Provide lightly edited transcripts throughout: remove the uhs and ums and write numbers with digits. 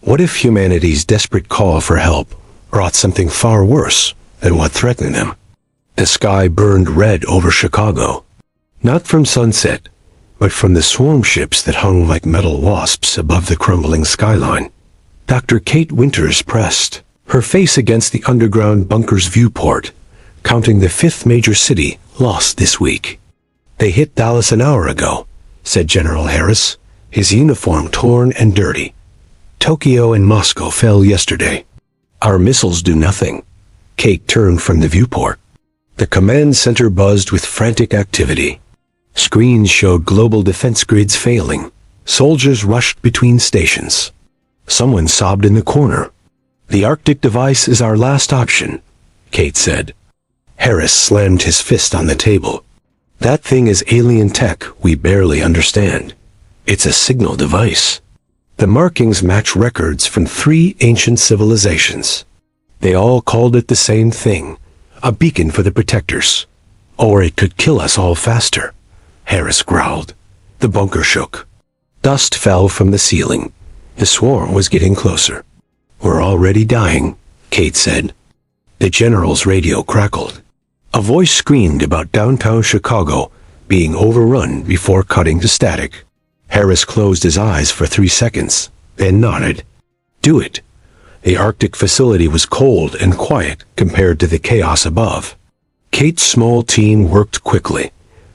What if humanity's desperate call for help brought something far worse than what threatened them? The sky burned red over Chicago, not from sunset, but from the swarm ships that hung like metal wasps above the crumbling skyline. Dr. Kate Winters pressed, her face against the underground bunker's viewport, counting the 5th major city lost this week. They hit Dallas an hour ago, said General Harris, his uniform torn and dirty. Tokyo and Moscow fell yesterday. Our missiles do nothing. Kate turned from the viewport. The command center buzzed with frantic activity. Screens showed global defense grids failing. Soldiers rushed between stations. Someone sobbed in the corner. The Arctic device is our last option, Kate said. Harris slammed his fist on the table. That thing is alien tech we barely understand. It's a signal device. The markings match records from 3 ancient civilizations. They all called it the same thing, a beacon for the protectors. Or it could kill us all faster, Harris growled. The bunker shook. Dust fell from the ceiling. The swarm was getting closer. We're already dying, Kate said. The general's radio crackled. A voice screamed about downtown Chicago being overrun before cutting to static. Harris closed his eyes for 3 seconds, then nodded. Do it. The Arctic facility was cold and quiet compared to the chaos above. Kate's small team worked quickly,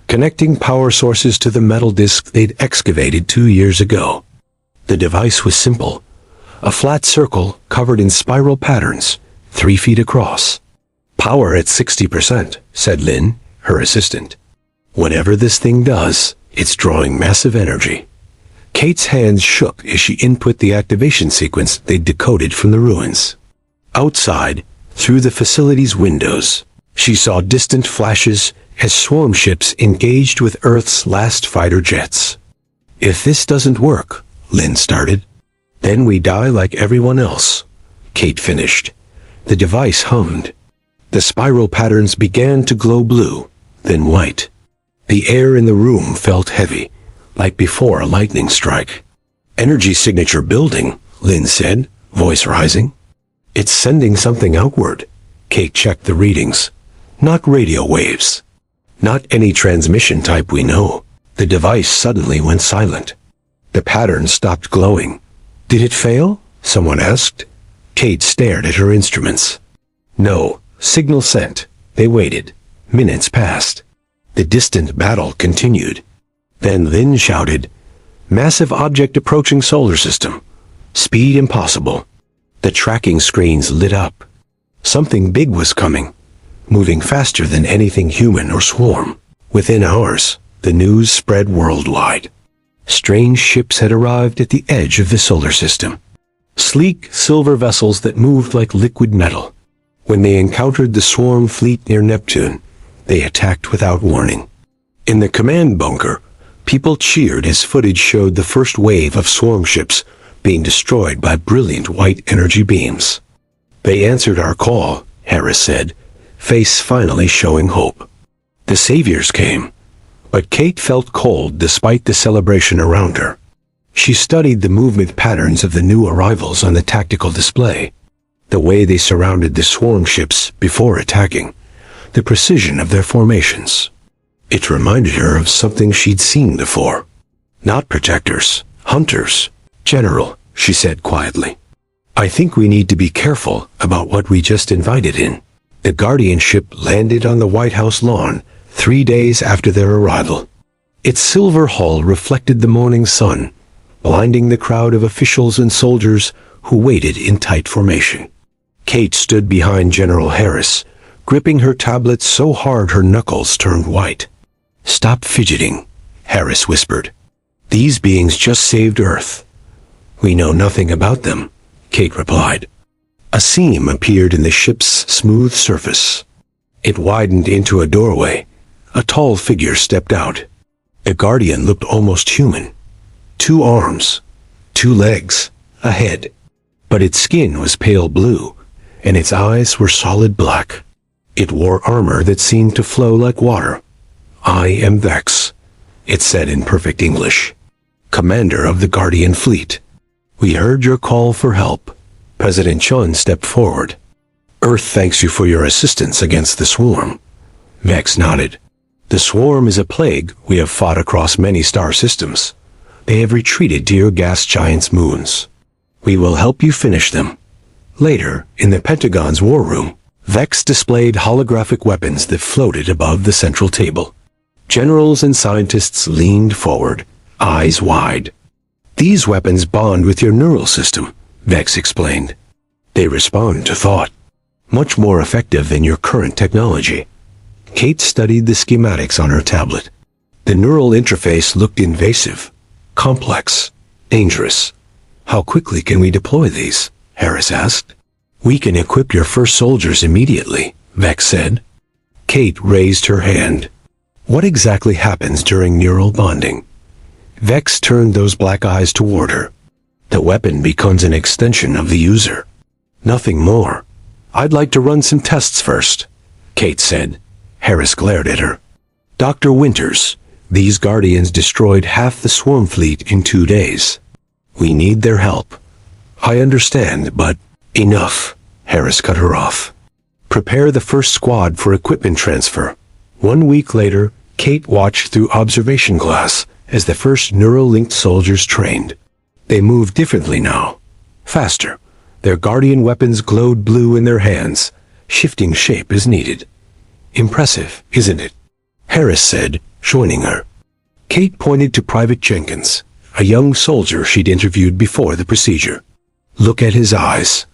connecting power sources to the metal disk they'd excavated 2 years ago. The device was simple. A flat circle covered in spiral patterns, 3 feet across. Power at 60%, said Lynn, her assistant. Whatever this thing does, it's drawing massive energy. Kate's hands shook as she input the activation sequence they'd decoded from the ruins. Outside, through the facility's windows, she saw distant flashes as swarm ships engaged with Earth's last fighter jets. If this doesn't work, Lynn started, then we die like everyone else, Kate finished. The device hummed. The spiral patterns began to glow blue, then white. The air in the room felt heavy, like before a lightning strike. Energy signature building, Lynn said, voice rising. It's sending something outward. Kate checked the readings. Not radio waves. Not any transmission type we know. The device suddenly went silent. The pattern stopped glowing. Did it fail? Someone asked. Kate stared at her instruments. No, signal sent. They waited. Minutes passed. The distant battle continued. Then Lynn shouted, Massive object approaching solar system. Speed impossible. The tracking screens lit up. Something big was coming, moving faster than anything human or swarm. Within hours, the news spread worldwide. Strange ships had arrived at the edge of the solar system. Sleek, silver vessels that moved like liquid metal. When they encountered the swarm fleet near Neptune, they attacked without warning. In the command bunker, people cheered as footage showed the first wave of swarm ships being destroyed by brilliant white energy beams. They answered our call, Harris said, face finally showing hope. The saviors came, but Kate felt cold despite the celebration around her. She studied the movement patterns of the new arrivals on the tactical display, the way they surrounded the swarm ships before attacking, the precision of their formations. It reminded her of something she'd seen before. Not protectors, hunters. General, she said quietly. I think we need to be careful about what we just invited in. The Guardian ship landed on the White House lawn 3 days after their arrival. Its silver hull reflected the morning sun, blinding the crowd of officials and soldiers who waited in tight formation. Kate stood behind General Harris, gripping her tablet so hard her knuckles turned white. Stop fidgeting, Harris whispered. These beings just saved Earth. We know nothing about them, Kate replied. A seam appeared in the ship's smooth surface. It widened into a doorway. A tall figure stepped out. The Guardian looked almost human. 2 arms, 2 legs, a head. But its skin was pale blue, and its eyes were solid black. It wore armor that seemed to flow like water. I am Vex, it said in perfect English, commander of the Guardian fleet. We heard your call for help. President Chun stepped forward. Earth thanks you for your assistance against the swarm. Vex nodded. The swarm is a plague we have fought across many star systems. They have retreated to your gas giants' moons. We will help you finish them. Later, in the Pentagon's war room, Vex displayed holographic weapons that floated above the central table. Generals and scientists leaned forward, eyes wide. These weapons bond with your neural system, Vex explained. They respond to thought, much more effective than your current technology. Kate studied the schematics on her tablet. The neural interface looked invasive, complex, dangerous. How quickly can we deploy these? Harris asked. We can equip your first soldiers immediately, Vex said. Kate raised her hand. What exactly happens during neural bonding? Vex turned those black eyes toward her. The weapon becomes an extension of the user. Nothing more. I'd like to run some tests first, Kate said. Harris glared at her. Dr. Winters, these Guardians destroyed half the swarm fleet in 2 days. We need their help. I understand, but enough, Harris cut her off. Prepare the first squad for equipment transfer. 1 week later, Kate watched through observation glass as the first neural-linked soldiers trained. They moved differently now. Faster. Their Guardian weapons glowed blue in their hands, shifting shape as needed. Impressive, isn't it? Harris said, joining her. Kate pointed to Private Jenkins, a young soldier she'd interviewed before the procedure. Look at his eyes.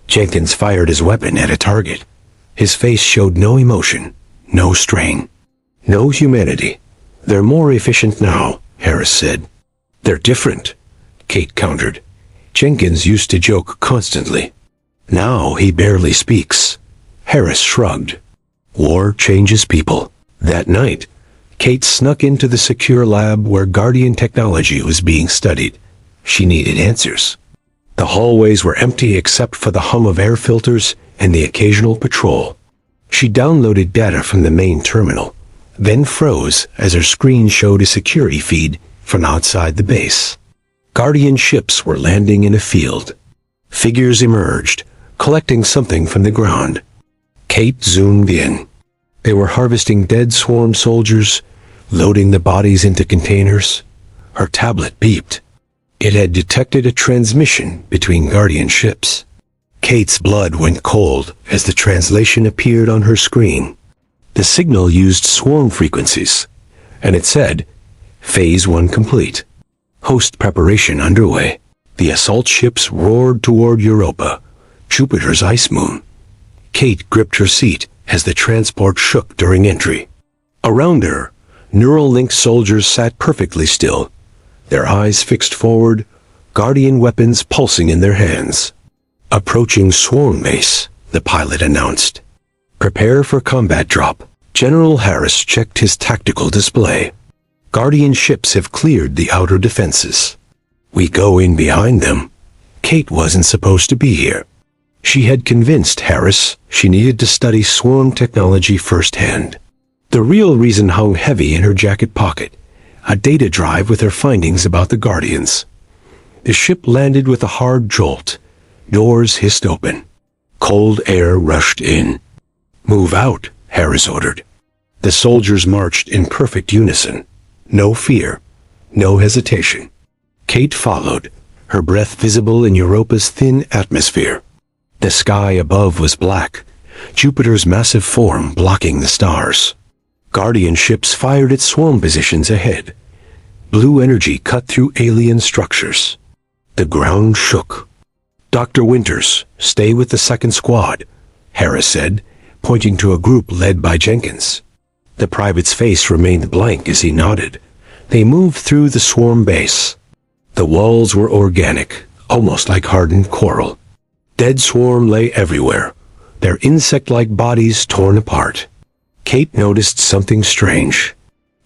Jenkins fired his weapon at a target. His face showed no emotion, no strain, no humanity. They're more efficient now, Harris said. They're different, Kate countered. Jenkins used to joke constantly. Now he barely speaks. Harris shrugged. War changes people. That night, Kate snuck into the secure lab where Guardian technology was being studied. She needed answers. The hallways were empty except for the hum of air filters and the occasional patrol. She downloaded data from the main terminal, then froze as her screen showed a security feed from outside the base. Guardian ships were landing in a field. Figures emerged, collecting something from the ground. Kate zoomed in. They were harvesting dead swarm soldiers, loading the bodies into containers. Her tablet beeped. It had detected a transmission between Guardian ships. Kate's blood went cold as the translation appeared on her screen. The signal used swarm frequencies, and it said, Phase 1 complete. Host preparation underway. The assault ships roared toward Europa, Jupiter's ice moon. Kate gripped her seat as the transport shook during entry. Around her, neural-linked soldiers sat perfectly still, their eyes fixed forward, Guardian weapons pulsing in their hands. Approaching swarm base, the pilot announced. Prepare for combat drop. General Harris checked his tactical display. Guardian ships have cleared the outer defenses. We go in behind them. Kate wasn't supposed to be here. She had convinced Harris she needed to study swarm technology firsthand. The real reason hung heavy in her jacket pocket, a data drive with her findings about the Guardians. The ship landed with a hard jolt. Doors hissed open. Cold air rushed in. Move out, Harris ordered. The soldiers marched in perfect unison. No fear, no hesitation. Kate followed, her breath visible in Europa's thin atmosphere. The sky above was black, Jupiter's massive form blocking the stars. Guardian ships fired at swarm positions ahead. Blue energy cut through alien structures. The ground shook. Dr. Winters, stay with the second squad, Harris said, pointing to a group led by Jenkins. The private's face remained blank as he nodded. They moved through the swarm base. The walls were organic, almost like hardened coral. Dead swarm lay everywhere, their insect-like bodies torn apart. Kate noticed something strange.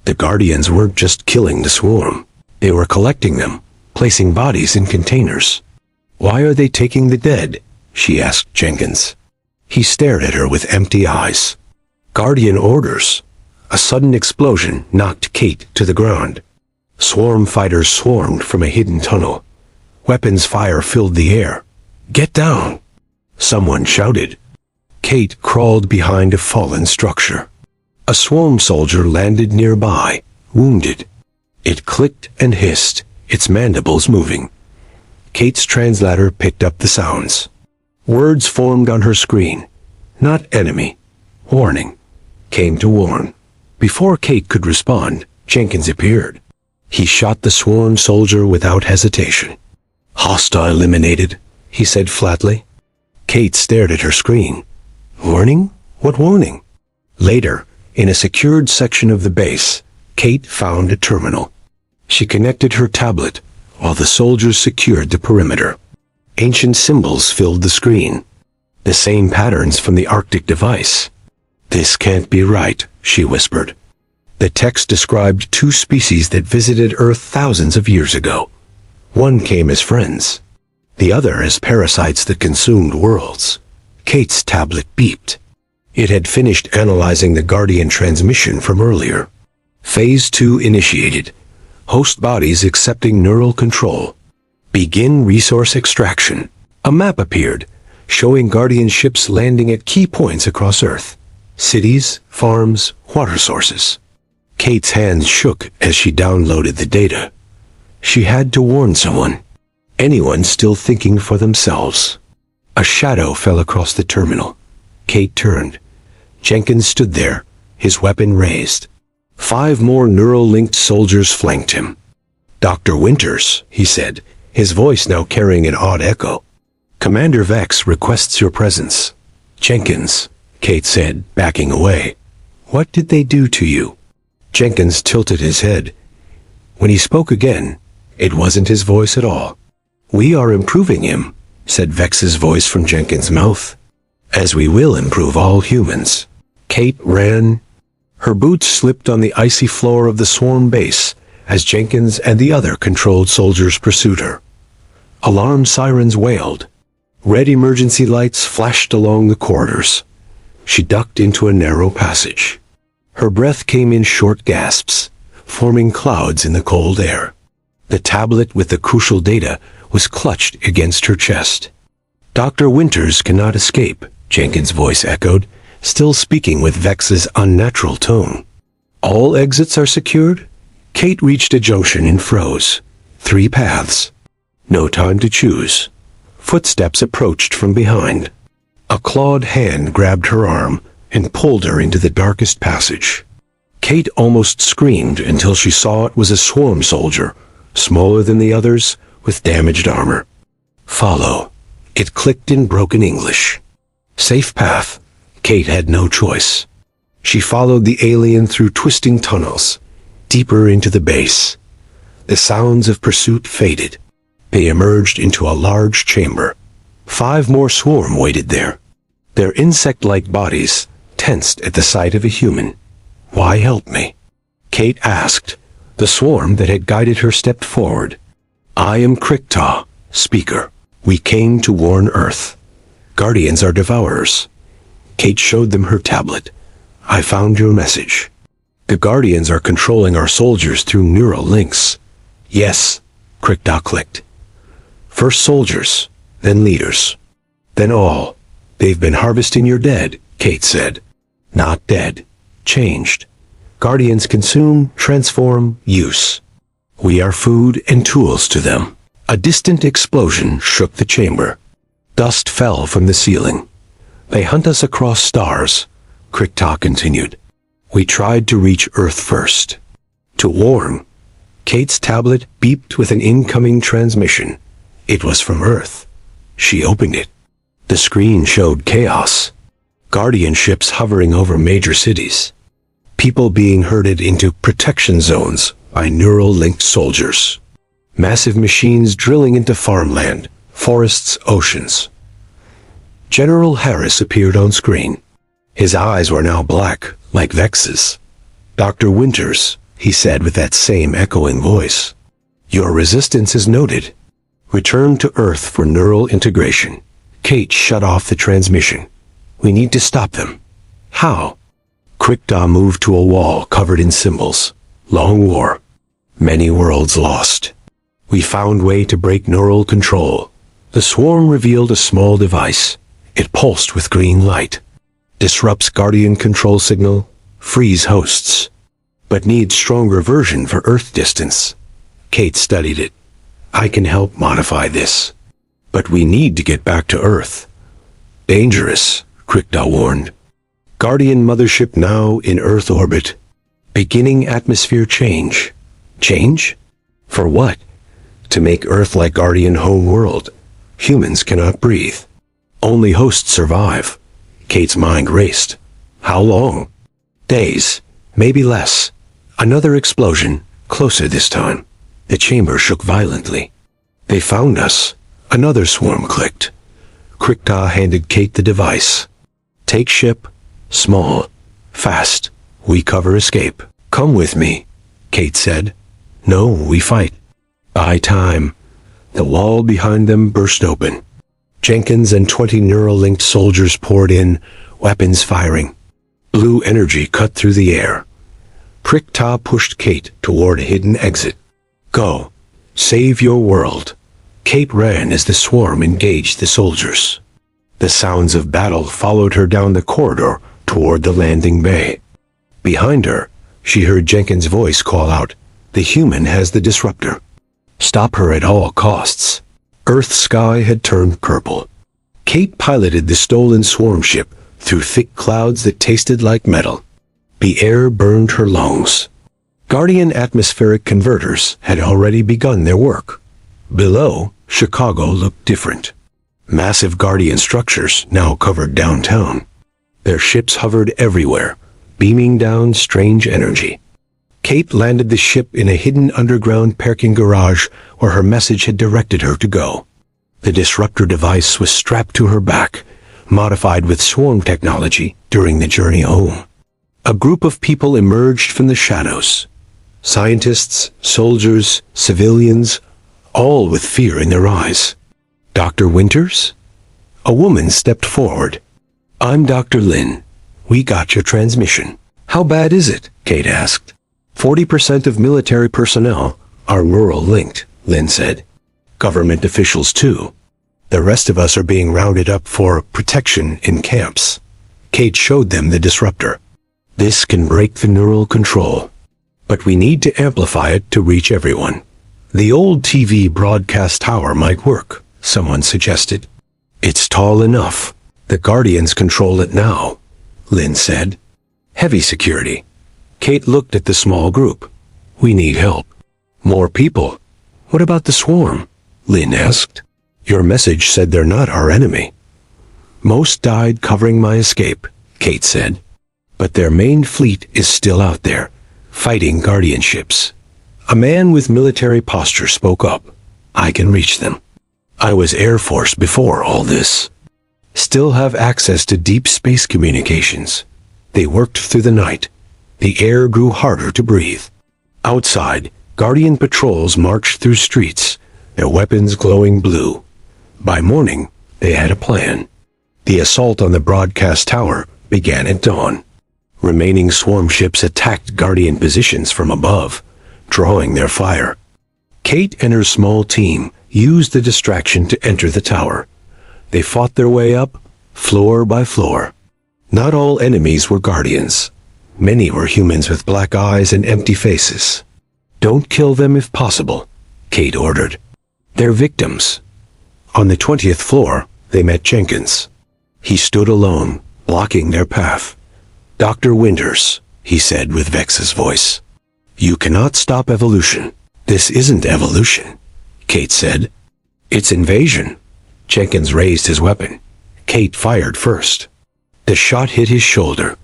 The Guardians weren't just killing the swarm. They were collecting them, placing bodies in containers. Why are they taking the dead? She asked Jenkins. He stared at her with empty eyes. Guardian orders. A sudden explosion knocked Kate to the ground. Swarm fighters swarmed from a hidden tunnel. Weapons fire filled the air. "Get down!" someone shouted. Kate crawled behind a fallen structure. A swarm soldier landed nearby, wounded. It clicked and hissed, its mandibles moving. Kate's translator picked up the sounds. Words formed on her screen. Not enemy. Warning. Came to warn. Before Kate could respond, Jenkins appeared. He shot the swarm soldier without hesitation. "Hostile eliminated," he said flatly. Kate stared at her screen. Warning? What warning? Later, in a secured section of the base, Kate found a terminal. She connected her tablet, while the soldiers secured the perimeter. Ancient symbols filled the screen. The same patterns from the Arctic device. "This can't be right," she whispered. The text described two species that visited Earth thousands of years ago. One came as friends, the other as parasites that consumed worlds. Kate's tablet beeped. It had finished analyzing the Guardian transmission from earlier. Phase 2 initiated. Host bodies accepting neural control. Begin resource extraction. A map appeared, showing Guardian ships landing at key points across Earth. Cities, farms, water sources. Kate's hands shook as she downloaded the data. She had to warn someone. Anyone still thinking for themselves. A shadow fell across the terminal. Kate turned. Jenkins stood there, his weapon raised. 5 more neural-linked soldiers flanked him. "Dr. Winters," he said, his voice now carrying an odd echo. "Commander Vex requests your presence." "Jenkins," Kate said, backing away. "What did they do to you?" Jenkins tilted his head. When he spoke again, it wasn't his voice at all. "We are improving him," said Vex's voice from Jenkins' mouth. "As we will improve all humans." Kate ran. Her boots slipped on the icy floor of the swarm base as Jenkins and the other controlled soldiers pursued her. Alarm sirens wailed. Red emergency lights flashed along the corridors. She ducked into a narrow passage. Her breath came in short gasps, forming clouds in the cold air. The tablet with the crucial data was clutched against her chest. "Dr. Winters cannot escape," Jenkins' voice echoed, still speaking with Vex's unnatural tone. "All exits are secured?" Kate reached a junction and froze. 3 paths. No time to choose. Footsteps approached from behind. A clawed hand grabbed her arm and pulled her into the darkest passage. Kate almost screamed until she saw it was a swarm soldier, smaller than the others, with damaged armor. "Follow." It clicked in broken English. Safe path. Kate had no choice. She followed the alien through twisting tunnels, deeper into the base. The sounds of pursuit faded. They emerged into a large chamber. 5 more swarm waited there, their insect-like bodies tensed at the sight of a human. "Why help me?" Kate asked. The swarm that had guided her stepped forward. "I am Krikta, speaker. We came to warn Earth. Guardians are devourers." Kate showed them her tablet. "I found your message. The Guardians are controlling our soldiers through neural links." "Yes," Krikta clicked. "First soldiers, then leaders, then all. They've been harvesting your dead," Kate said. "Not dead. Changed. Guardians consume, transform, use. We are food and tools to them." A distant explosion shook the chamber. Dust fell from the ceiling. "They hunt us across stars," Krikta continued. "We tried to reach Earth first. To warn." Kate's tablet beeped with an incoming transmission. It was from Earth. She opened it. The screen showed chaos. Guardian ships hovering over major cities. People being herded into protection zones by neural-linked soldiers. Massive machines drilling into farmland, forests, oceans. General Harris appeared on screen. His eyes were now black, like Vex's. "Dr. Winters," he said with that same echoing voice. "Your resistance is noted. Return to Earth for neural integration." Kate shut off the transmission. "We need to stop them." "How?" Krikta moved to a wall covered in symbols. "Long war. Many worlds lost. We found way to break neural control. The swarm revealed a small device. It pulsed with green light. Disrupts Guardian control signal, frees hosts. But needs stronger version for Earth distance. Kate studied it. I can help modify this. But we need to get back to Earth. Dangerous, Krikta warned. Guardian mothership now in Earth orbit. Beginning atmosphere change. Change? For what? To make Earth like Guardian home world. Humans cannot breathe. Only hosts survive. Kate's mind raced. How long? Days. Maybe less. Another explosion, closer this time. The chamber shook violently. They found us. Another swarm clicked. Krikta handed Kate the device. Take ship. Small. Fast. We cover escape. Come with me, Kate said. No, we fight. Buy time. The wall behind them burst open. Jenkins and 20 neural-linked soldiers poured in, weapons firing. Blue energy cut through the air. Krikta pushed Kate toward a hidden exit. Go. Save your world. Kate ran as the swarm engaged the soldiers. The sounds of battle followed her down the corridor toward the landing bay. Behind her, she heard Jenkins' voice call out, "The human has the disruptor. Stop her at all costs." Earth's sky had turned purple. Kate piloted the stolen swarm ship through thick clouds that tasted like metal. The air burned her lungs. Guardian atmospheric converters had already begun their work. Below, Chicago looked different. Massive Guardian structures now covered downtown. Their ships hovered everywhere, beaming down strange energy. Kate landed the ship in a hidden underground parking garage where her message had directed her to go. The disruptor device was strapped to her back, modified with swarm technology during the journey home. A group of people emerged from the shadows. Scientists, soldiers, civilians, all with fear in their eyes. Dr. Winters? A woman stepped forward. I'm Dr. Lin. We got your transmission. How bad is it? Kate asked. 40% of military personnel are rural-linked, Lin said. Government officials too. The rest of us are being rounded up for protection in camps. Kate showed them the disruptor. This can break the neural control. But we need to amplify it to reach everyone. The old TV broadcast tower might work, someone suggested. It's tall enough. The Guardians control it now, Lin said. Heavy security. Kate looked at the small group. We need help. More people. What about the swarm? Lin asked. Your message said they're not our enemy. Most died covering my escape, Kate said. But their main fleet is still out there, fighting Guardian ships. A man with military posture spoke up. I can reach them. I was Air Force before all this. Still have access to deep space communications. They worked through the night. The air grew harder to breathe. Outside, Guardian patrols marched through streets, their weapons glowing blue. By morning, they had a plan. The assault on the broadcast tower began at dawn. Remaining swarm ships attacked Guardian positions from above, drawing their fire. Kate and her small team used the distraction to enter the tower. They fought their way up, floor by floor. Not all enemies were Guardians. Many were humans with black eyes and empty faces. Don't kill them if possible, Kate ordered. They're victims. On the 20th floor, they met Jenkins. He stood alone, blocking their path. Dr. Winters, he said with Vex's voice. You cannot stop evolution. This isn't evolution, Kate said. It's invasion. Jenkins raised his weapon. Kate fired first. The shot hit his shoulder.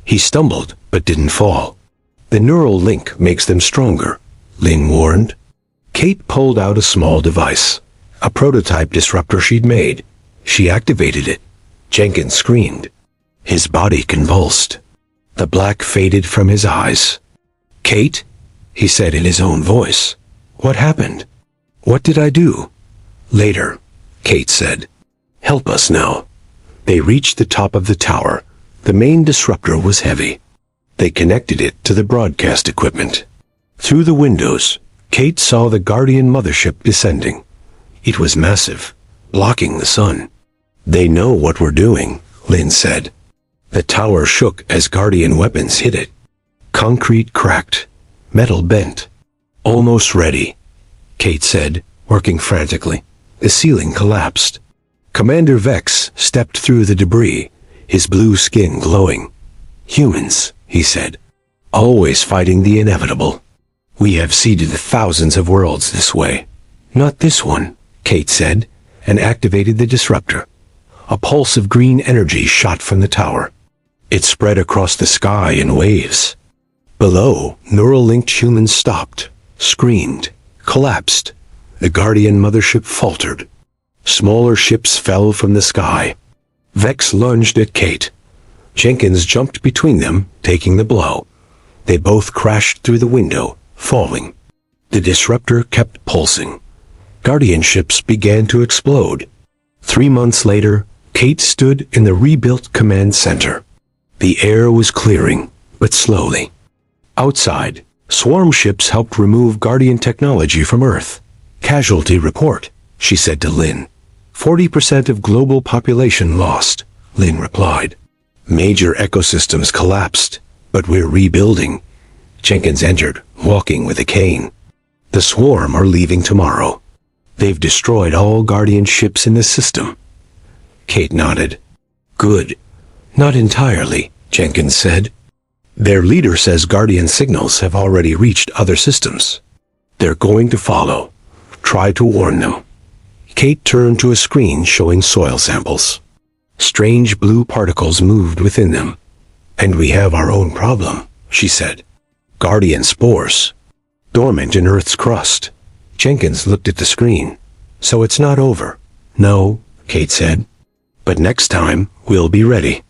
He stumbled, but didn't fall. The neural link makes them stronger, Lin warned. Kate pulled out a small device, a prototype disruptor she'd made. She activated it. Jenkins screamed. His body convulsed. The black faded from his eyes. Kate, he said in his own voice. What happened? What did I do? Later, Kate said. Help us now. They reached the top of the tower. The main disruptor was heavy. They connected it to the broadcast equipment. Through the windows, Kate saw the Guardian mothership descending. It was massive, blocking the sun. "They know what we're doing," Lynn said. The tower shook as Guardian weapons hit it. Concrete cracked, metal bent. "Almost ready," Kate said, working frantically. The ceiling collapsed. Commander Vex stepped through the debris, his blue skin glowing. "Humans," he said, "always fighting the inevitable. We have seeded thousands of worlds this way." "Not this one," Kate said, and activated the disruptor. A pulse of green energy shot from the tower. It spread across the sky in waves. Below, neural-linked humans stopped, screamed, collapsed. The Guardian mothership faltered. Smaller ships fell from the sky. Vex lunged at Kate. Jenkins jumped between them, taking the blow. They both crashed through the window, falling. The disruptor kept pulsing. Guardian ships began to explode. 3 months later, Kate stood in the rebuilt command center. The air was clearing, but slowly. Outside, swarm ships helped remove Guardian technology from Earth. "Casualty report," she said to Lynn. 40% of global population lost, Lynn replied. "Major ecosystems collapsed, but we're rebuilding." Jenkins entered, walking with a cane. "The swarm are leaving tomorrow. They've destroyed all Guardian ships in the system." Kate nodded. "Good." "Not entirely," Jenkins said. "Their leader says Guardian signals have already reached other systems. They're going to follow. Try to warn them." Kate turned to a screen showing soil samples. Strange blue particles moved within them. "And we have our own problem," she said. "Guardian spores, dormant in Earth's crust." Jenkins looked at the screen. "So it's not over." "No," Kate said. "But next time, we'll be ready."